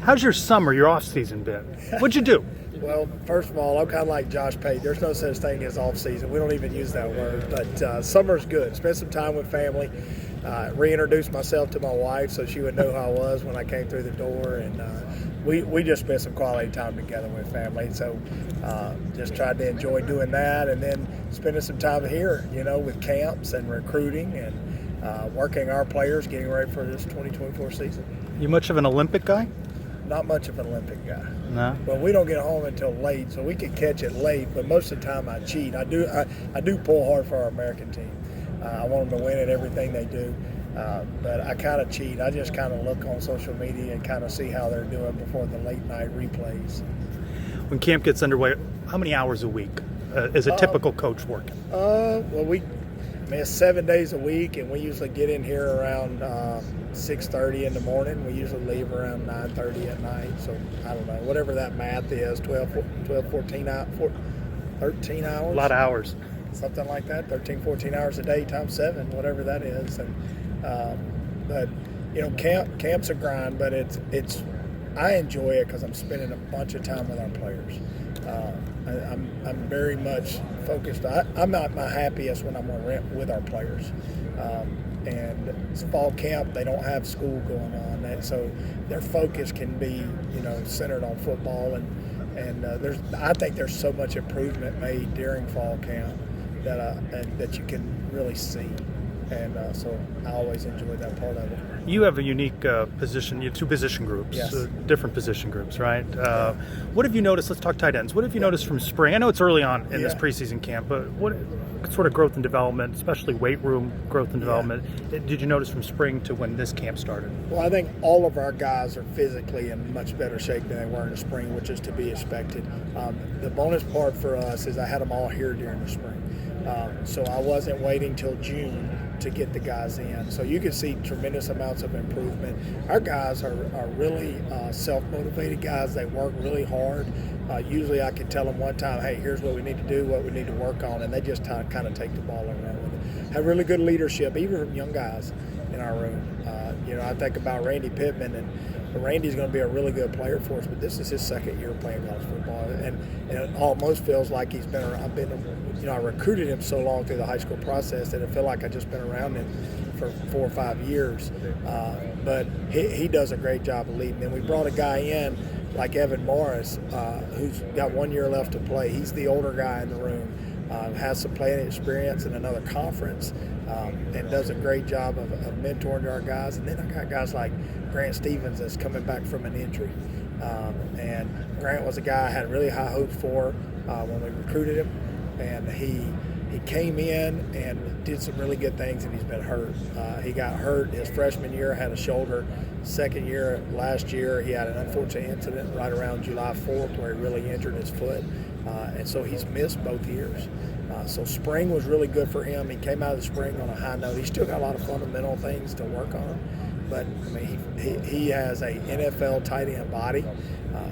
How's your summer, your off season been? What'd you do? Well, first of all, I'm kind of like Josh Pate. There's no such thing as off season. We don't even use that word. But summer's good. Spent some time with family. Reintroduced myself to my wife so she would know who I was when I came through the door. And we just spent some quality time together with family. So just tried to enjoy doing that. And then spending some time here, with camps and recruiting and working our players, getting ready for this 2024 season. You much of an Olympic guy? Not much of an Olympic guy. No. But we don't get home until late, so we can catch it late. But most of the time, I cheat. I do pull hard for our American team. I want them to win at everything they do. But I kind of cheat. I just kind of look on social media and kind of see how they're doing before the late night replays. When camp gets underway, how many hours a week is a typical coach working? It's 7 days a week, and we usually get in here around 6:30 in the morning. We usually leave around 9:30 at night. So I don't know, whatever that math is, 13 hours. A lot of hours. Something like that, 13, 14 hours a day times 7, whatever that is. And but camp's a grind, but I enjoy it because I'm spending a bunch of time with our players. I'm very much focused. I'm at my happiest when I'm with our players. And it's fall camp, they don't have school going on, and so their focus can be, centered on football. And I think there's so much improvement made during fall camp that you can really see. And so I always enjoy that part of it. You have a unique position. You have two position groups, Yes. Different position groups, right? What have you noticed? Let's talk tight ends. What have you noticed from spring? I know it's early on in this preseason camp, but what sort of growth and development, especially weight room growth and development, did you notice from spring to when this camp started? Well, I think all of our guys are physically in much better shape than they were in the spring, which is to be expected. The bonus part for us is I had them all here during the spring. So I wasn't waiting till June to get the guys in. So you can see tremendous amounts of improvement. Our guys are really self-motivated guys. They work really hard. Usually I can tell them one time, hey, here's what we need to do, what we need to work on, and they just kind of take the ball and run with it. Have really good leadership, even from young guys in our room. I think about Randy Pittman, and Randy's going to be a really good player for us, but this is his second year playing college football, and it almost feels like he's been around. I recruited him so long through the high school process that I feel like I've just been around him for 4 or 5 years. But he does a great job of leading. And we brought a guy in like Evan Morris, who's got 1 year left to play. He's the older guy in the room, has some playing experience in another conference, and does a great job of mentoring our guys. And then I got guys like Grant Stevens that's coming back from an injury. And Grant was a guy I had really high hopes for when we recruited him. And he came in and did some really good things, and he's been hurt. He got hurt his freshman year, had a shoulder. Second year, last year, he had an unfortunate incident right around July 4th where he really injured his foot. And so he's missed both years. So spring was really good for him. He came out of the spring on a high note. He's still got a lot of fundamental things to work on. But he has a NFL tight end body.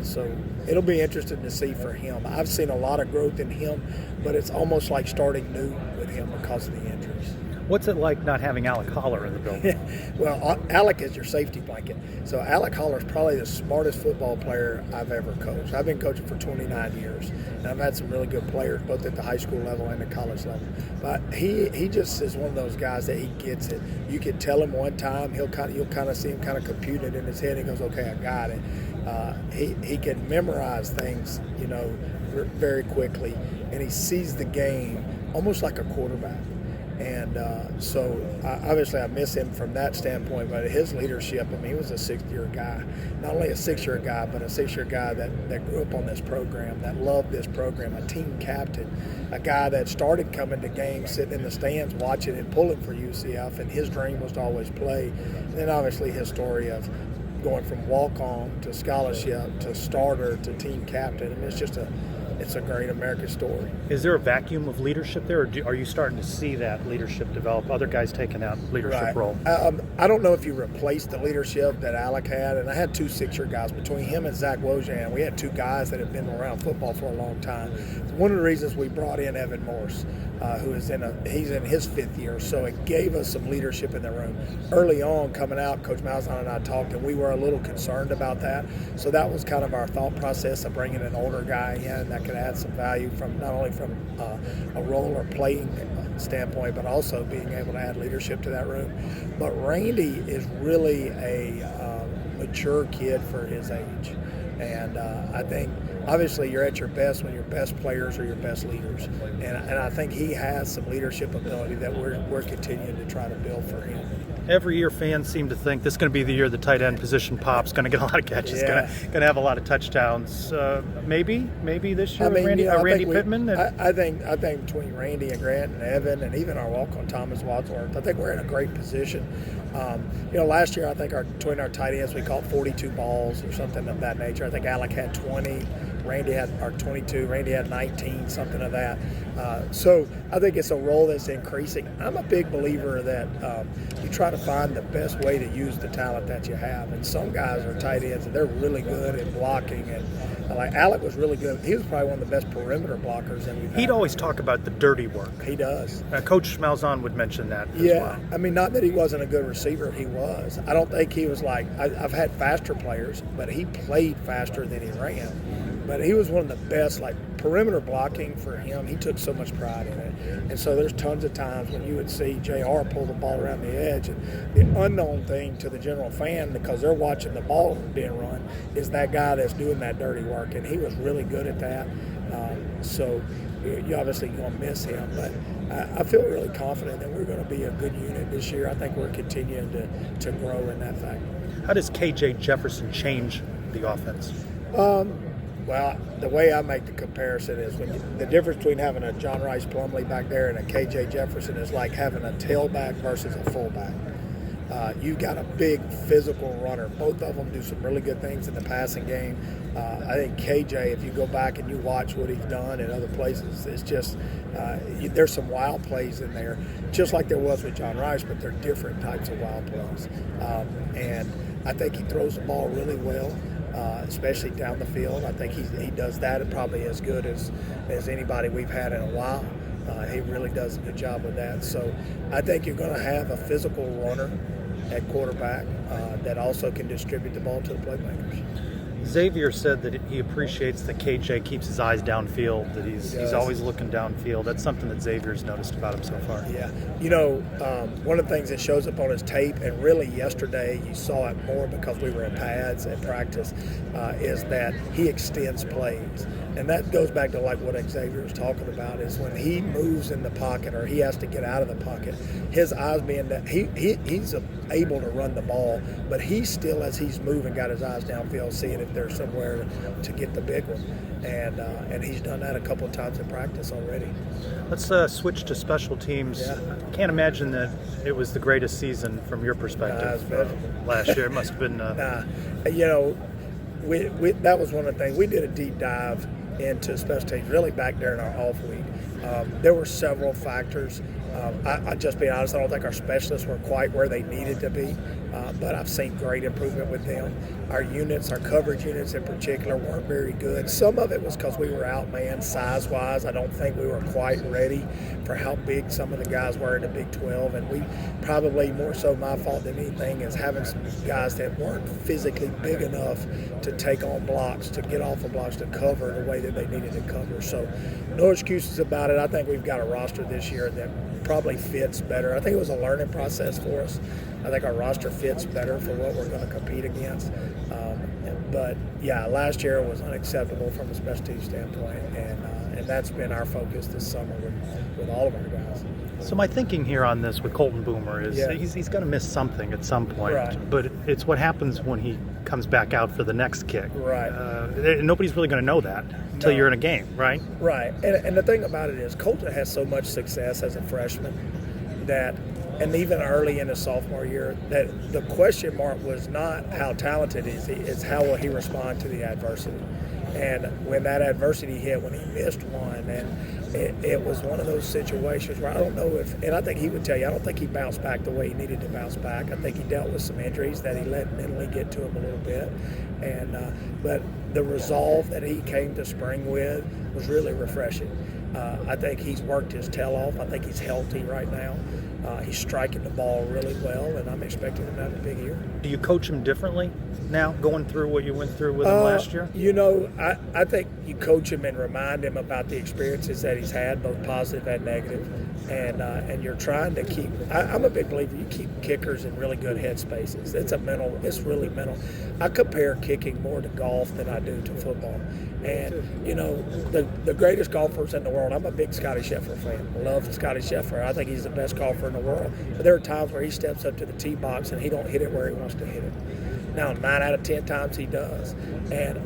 So it'll be interesting to see for him. I've seen a lot of growth in him, but it's almost like starting new with him because of the injuries. What's it like not having Alec Holler in the building? Well, Alec is your safety blanket. So Alec Holler is probably the smartest football player I've ever coached. I've been coaching for 29 years, and I've had some really good players both at the high school level and the college level. But he just is one of those guys that he gets it. You can tell him one time, you'll kind of see him kind of compute it in his head. He goes, okay, I got it. He can memorize things, very quickly, and he sees the game almost like a quarterback. And so obviously I miss him from that standpoint, but his leadership, he was a 6-year guy. Not only a 6-year guy, but a 6-year guy that grew up on this program, that loved this program, a team captain, a guy that started coming to games, sitting in the stands, watching and pulling for UCF, and his dream was to always play. And then obviously his story of going from walk-on to scholarship to starter to team captain. It's a great American story. Is there a vacuum of leadership there, or are you starting to see that leadership develop, other guys taking that leadership role? I don't know if you replace the leadership that Alec had, and I had 2 6-year guys. Between him and Zach Wojan, we had 2 guys that have been around football for a long time. One of the reasons we brought in Evan Morris. who is he's in his 5th year. So it gave us some leadership in the room. Early on, coming out, Coach Malzahn and I talked, and we were a little concerned about that. So that was kind of our thought process of bringing an older guy in that could add some value from not only from a role or playing standpoint, but also being able to add leadership to that room. But Randy is really a mature kid for his age. And I think obviously you're at your best when your best players are your best leaders. And I think he has some leadership ability that we're continuing to try to build for him. Every year fans seem to think this is going to be the year the tight end position pops, going to get a lot of catches, going to have a lot of touchdowns. Maybe this year with Randy Pittman? I think between Randy and Grant and Evan and even our walk-on Thomas Wadsworth, I think we're in a great position. Last year I think between our tight ends we caught 42 balls or something of that nature. I think Alec had 20. Randy had 22. Randy had 19, something of that. So I think it's a role that's increasing. I'm a big believer that you try to find the best way to use the talent that you have. And some guys are tight ends and they're really good at blocking. And like Alec was really good. He was probably one of the best perimeter blockers that we've had. He'd always talk about the dirty work. He does. Coach Malzahn would mention that as well. I mean, not that he wasn't a good receiver. He was. I don't think he was like I've had faster players, but he played faster than he ran. But he was one of the best, like perimeter blocking for him. He took so much pride in it. And so there's tons of times when you would see JR pull the ball around the edge. And the unknown thing to the general fan, because they're watching the ball being run, is that guy that's doing that dirty work. And he was really good at that. So you obviously going to miss him. But I feel really confident that we're going to be a good unit this year. I think we're continuing to grow in that fact. How does KJ Jefferson change the offense? Well, the way I make the comparison is the difference between having a John Rice Plumlee back there and a KJ Jefferson is like having a tailback versus a fullback. You've got a big physical runner. Both of them do some really good things in the passing game. I think KJ, if you go back and you watch what he's done in other places, it's just there's some wild plays in there, just like there was with John Rice, but they're different types of wild plays. And I think he throws the ball really well. Especially down the field. I think he does that probably as good as anybody we've had in a while. He really does a good job with that. So I think you're going to have a physical runner at quarterback that also can distribute the ball to the playmakers. Xavier said that he appreciates that KJ keeps his eyes downfield, that he's always looking downfield. That's something that Xavier's noticed about him so far. Yeah. One of the things that shows up on his tape, and really yesterday you saw it more because we were in pads at practice, is that he extends plays. And that goes back to like what Xavier was talking about, is when he moves in the pocket or he has to get out of the pocket, his eyes being that he's able to run the ball, but he still, as he's moving, got his eyes downfield, seeing if there's somewhere to get the big one. And he's done that a couple of times in practice already. Let's switch to special teams. Yeah. I can't imagine that it was the greatest season from your perspective last year. It must have been. That was one of the things. We did a deep dive into special teams really back during our off week. There were several factors. I just being honest, I don't think our specialists were quite where they needed to be, but I've seen great improvement with them. Our units, our coverage units in particular, weren't very good. Some of it was because we were outmanned size-wise. I don't think we were quite ready for how big some of the guys were in the Big 12, and we probably, more so my fault than anything, is having some guys that weren't physically big enough to take on blocks, to get off of blocks, to cover the way that they needed to cover. So no excuses about it. I think we've got a roster this year that probably fits better. I think it was a learning process for us. I think our roster fits better for what we're going to compete against. But yeah, last year was unacceptable from a special team standpoint, and that's been our focus this summer with all of our guys. So my thinking here on this with Colton Boomer is he's going to miss something at some point, right. But it's what happens when he comes back out for the next kick. Right. Nobody's really going to know that until you're in a game, right? Right. And the thing about it is Colton has so much success as a freshman that, and even early in his sophomore year, that the question mark was not how talented is he, it's how will he respond to the adversity. And when that adversity hit, when he missed one, and it was one of those situations where I don't know if, and I think he would tell you, I don't think he bounced back the way he needed to bounce back. I think he dealt with some injuries that he let mentally get to him a little bit. And but the resolve that he came to spring with was really refreshing. I think he's worked his tail off. I think he's healthy right now. He's striking the ball really well, and I'm expecting him to have a big year. Do you coach him differently now, going through what you went through with him last year? You know, I think you coach him and remind him about the experiences that he's had, both positive and negative. And you're trying to keep. I'm a big believer you keep kickers in really good headspaces. It's really mental. I compare kicking more to golf than I do to football. And you know, the greatest golfers in the world. I'm a big Scotty Scheffler fan. Love Scotty Scheffler. I think he's the best golfer in the world. But there are times where he steps up to the tee box and he don't hit it where he wants to hit it. Now, 9 out of 10 times he does.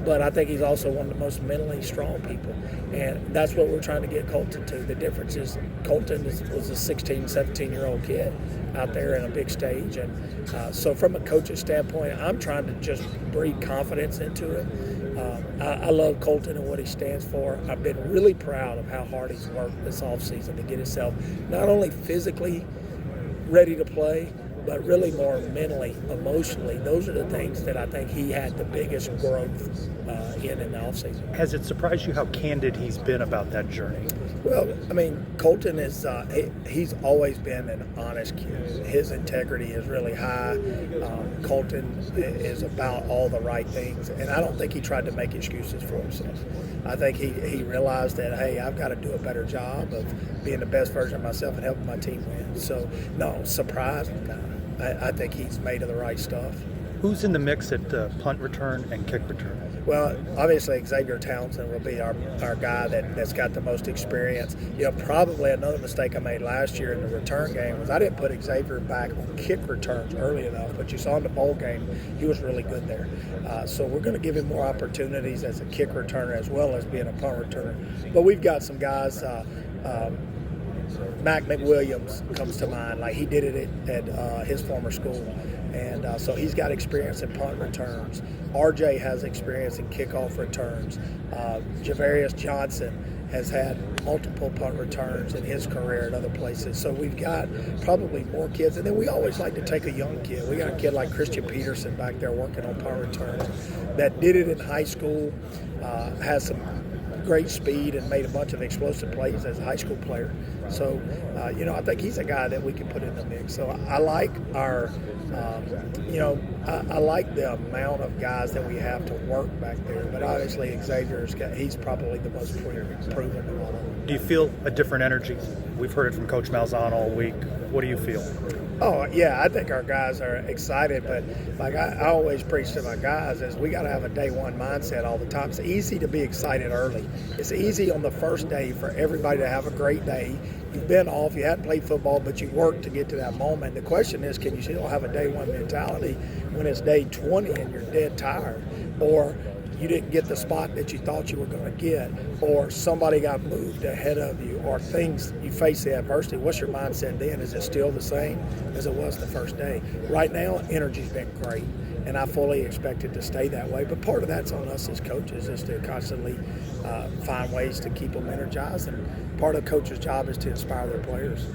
But I think he's also one of the most mentally strong people. And that's what we're trying to get Colton to. The difference is Colton was a 16, 17-year-old kid out there in a big stage. And so from a coach's standpoint, I'm trying to just breed confidence into him. I love Colton and what he stands for. I've been really proud of how hard he's worked this offseason to get himself not only physically ready to play, but really more mentally, emotionally. Those are the things that I think he had the biggest growth in the offseason. Has it surprised you how candid he's been about that journey? Well, I mean, Colton is, he's always been an honest kid. His integrity is really high. Colton is about all the right things, and I don't think he tried to make excuses for himself. I think he realized that, hey, I've got to do a better job of being the best version of myself and helping my team win. So, no, surprised. I think he's made of the right stuff. Who's in the mix at punt return and kick return? Well, obviously Xavier Townsend will be our guy that's got the most experience. You know, probably another mistake I made last year in the return game was I didn't put Xavier back on kick returns early enough, but you saw in the bowl game he was really good there. So we're going to give him more opportunities as a kick returner as well as being a punt returner. But we've got some guys, Mac McWilliams comes to mind. Like he did it at his former school. And so he's got experience in punt returns. RJ has experience in kickoff returns. Javarius Johnson has had multiple punt returns in his career at other places. So we've got probably more kids. And then we always like to take a young kid. We got a kid like Christian Peterson back there working on punt returns that did it in high school, has some great speed and made a bunch of explosive plays as a high school player. So, you know, I think he's a guy that we can put in the mix. So I like our, I like the amount of guys that we have to work back there. But obviously he's probably the most proven of all of them. Do you feel a different energy? We've heard it from Coach Malzahn all week. What do you feel? Oh, yeah, I think our guys are excited, but like I always preach to my guys is we got to have a day one mindset all the time. It's easy to be excited early. It's easy on the first day for everybody to have a great day. You've been off, you hadn't played football, but you worked to get to that moment. The question is, can you still have a day one mentality when it's day 20 and you're dead tired? Or you didn't get the spot that you thought you were going to get, or somebody got moved ahead of you, or things, you face the adversity. What's your mindset then? Is it still the same as it was the first day? Right now, energy's been great, and I fully expect it to stay that way. But part of that's on us as coaches is to constantly find ways to keep them energized, and part of the coach's job is to inspire their players.